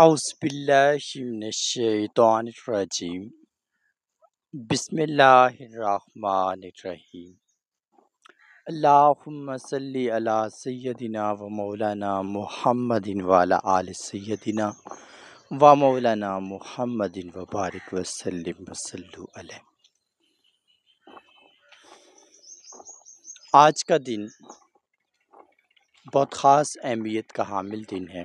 اعوذ باللہ من الشیطان الرجیم بسم اللہ الرحمن الرحیم اللہم صلی علی سیدنا و مولانا محمد وعلی آل سیدنا و مولانا محمد و بارک وسلم وصلو علیہ۔ آج کا دن بہت خاص اہمیت کا حامل دن ہے،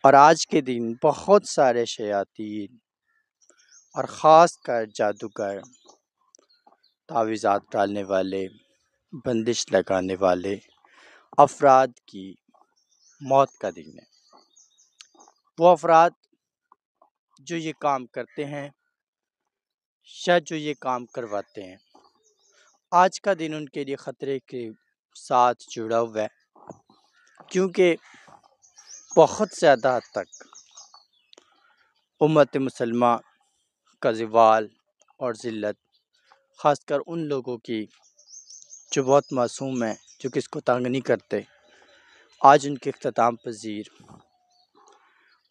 اور آج کے دن بہت سارے شیاطین اور خاص کر جادوگر، تعویذات ڈالنے والے، بندش لگانے والے افراد کی موت کا دن ہے۔ وہ افراد جو یہ کام کرتے ہیں یا جو یہ کام کرواتے ہیں، آج کا دن ان کے لیے خطرے کے ساتھ جڑا ہوا ہے، کیونکہ بہت زیادہ حد تک امت مسلمہ کا زوال اور ذلت، خاص کر ان لوگوں کی جو بہت معصوم ہیں، جو کس کو تنگ نہیں کرتے، آج ان کے اختتام پذیر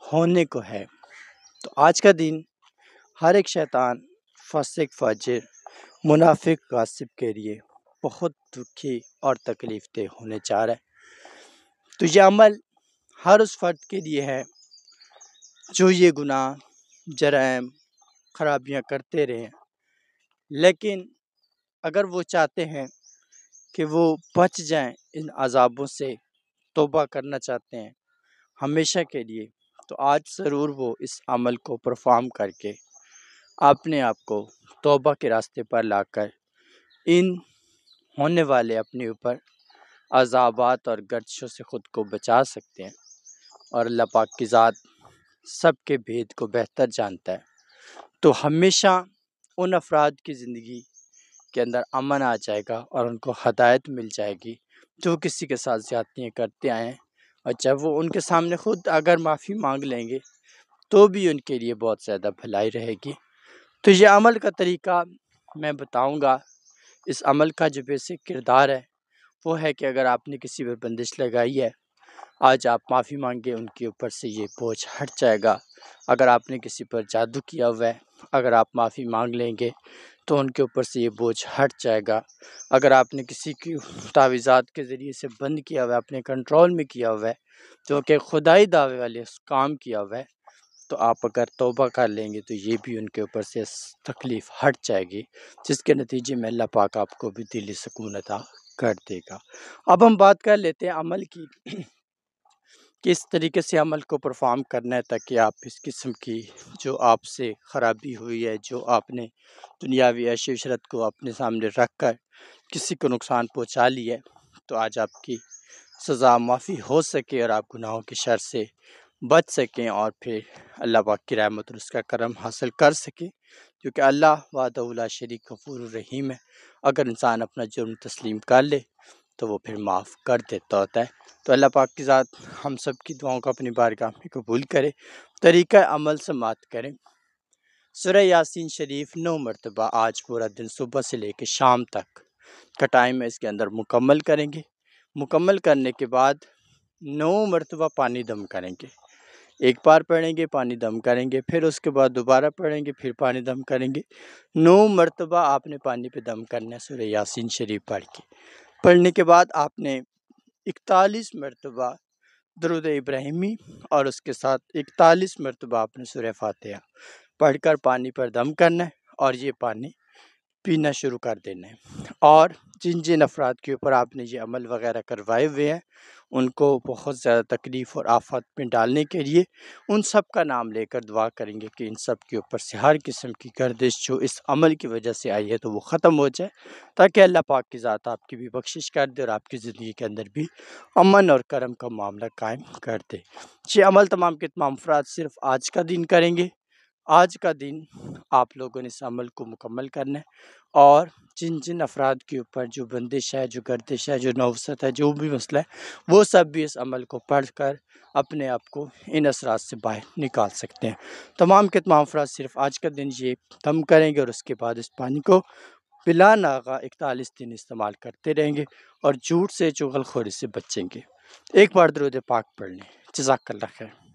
ہونے کو ہے۔ تو آج کا دن ہر ایک شیطان، فاسق، فاجر، منافق، غاصب کے لیے بہت دکھی اور تکلیف دہ ہونے جا رہا ہے۔ تو یہ عمل ہر اس فرد کے لیے ہے جو یہ گناہ، جرائم، خرابیاں کرتے رہے ہیں، لیکن اگر وہ چاہتے ہیں کہ وہ بچ جائیں ان عذابوں سے، توبہ کرنا چاہتے ہیں ہمیشہ کے لیے، تو آج ضرور وہ اس عمل کو پرفارم کر کے اپنے آپ کو توبہ کے راستے پر لا کر ان ہونے والے اپنے اوپر عذابات اور گردشوں سے خود کو بچا سکتے ہیں۔ اور اللہ پاک کی ذات سب کے بھید کو بہتر جانتا ہے، تو ہمیشہ ان افراد کی زندگی کے اندر امن آ جائے گا اور ان کو ہدایت مل جائے گی جو کسی کے ساتھ زیادتیاں کرتے آئے ہیں، اور جب وہ ان کے سامنے خود اگر معافی مانگ لیں گے تو بھی ان کے لیے بہت زیادہ بھلائی رہے گی۔ تو یہ عمل کا طریقہ میں بتاؤں گا۔ اس عمل کا جو بیسک کردار ہے وہ ہے کہ اگر آپ نے کسی پر بندش لگائی ہے، آج آپ معافی مانگے، ان کے اوپر سے یہ بوجھ ہٹ جائے گا۔ اگر آپ نے کسی پر جادو کیا ہوا ہے، اگر آپ معافی مانگ لیں گے تو ان کے اوپر سے یہ بوجھ ہٹ جائے گا۔ اگر آپ نے کسی کی تعویذات کے ذریعے سے بند کیا ہوا ہے، اپنے کنٹرول میں کیا ہوا ہے، جو کہ خدائی دعوے والے کام کیا ہوا ہے، تو آپ اگر توبہ کر لیں گے تو یہ بھی ان کے اوپر سے تکلیف ہٹ جائے گی، جس کے نتیجے میں اللہ پاک آپ کو بھی دلی سکون عطا کر دے گا۔ اب ہم بات کر لیتے ہیں عمل کی، کس طریقے سے عمل کو پرفارم کرنا ہے تاکہ آپ اس قسم کی جو آپ سے خرابی ہوئی ہے، جو آپ نے دنیاوی عیش و عشرت کو اپنے سامنے رکھ کر کسی کو نقصان پہنچا لی ہے، تو آج آپ کی سزا معافی ہو سکے اور آپ گناہوں کی شر سے بچ سکیں، اور پھر اللہ پاک کی رحمت اور اس کا کرم حاصل کر سکیں، کیونکہ اللہ وحدہ لا شریک غفور الرحیم ہے۔ اگر انسان اپنا جرم تسلیم کر لے تو وہ پھر معاف کر دیتا ہوتا ہے۔ تو اللہ پاک کی ذات ہم سب کی دعاؤں کو اپنی بارگاہ میں قبول کرے، طریقہ عمل سماعت کریں۔ سورہ یاسین شریف 9 مرتبہ آج پورا دن صبح سے لے کے شام تک کا ٹائم ہے، اس کے اندر مکمل کریں گے۔ مکمل کرنے کے بعد 9 مرتبہ پانی دم کریں گے، ایک بار پڑھیں گے، پانی دم کریں گے، پھر اس کے بعد دوبارہ پڑھیں گے، پھر پانی دم کریں گے۔ 9 مرتبہ آپ نے پانی پہ دم کرنا ہے سورہ یاسین شریف پڑھ کے۔ پڑھنے کے بعد آپ نے 41 مرتبہ درود ابراہیمی اور اس کے ساتھ 41 مرتبہ آپ نے سورہ فاتحہ پڑھ کر پانی پر دم کرنا ہے، اور یہ پانی پینا شروع کر دینا ہے۔ اور جن جن افراد کے اوپر آپ نے یہ عمل وغیرہ کروائے ہوئے ہیں، ان کو بہت زیادہ تکلیف اور آفات میں ڈالنے کے لیے ان سب کا نام لے کر دعا کریں گے کہ ان سب کے اوپر سے ہر قسم کی گردش جو اس عمل کی وجہ سے آئی ہے تو وہ ختم ہو جائے، تاکہ اللہ پاک کی ذات آپ کی بھی بخشش کر دے اور آپ کی زندگی کے اندر بھی امن اور کرم کا معاملہ قائم کر دے۔ یہ عمل تمام کے تمام افراد صرف آج کا دن کریں گے۔ آج کا دن آپ لوگوں نے اس عمل کو مکمل کرنا ہے، اور جن جن افراد کے اوپر جو بندش ہے، جو گردش ہے، جو نوست ہے، جو بھی مسئلہ ہے، وہ سب بھی اس عمل کو پڑھ کر اپنے آپ کو ان اثرات سے باہر نکال سکتے ہیں۔ تمام کے تمام افراد صرف آج کا دن یہ دم کریں گے، اور اس کے بعد اس پانی کو بلا ناغہ 41 دن استعمال کرتے رہیں گے، اور جھوٹ سے، چغل خوری سے بچیں گے۔ ایک بار درود پاک پڑھ لیں۔ جزاک اللہ خیر۔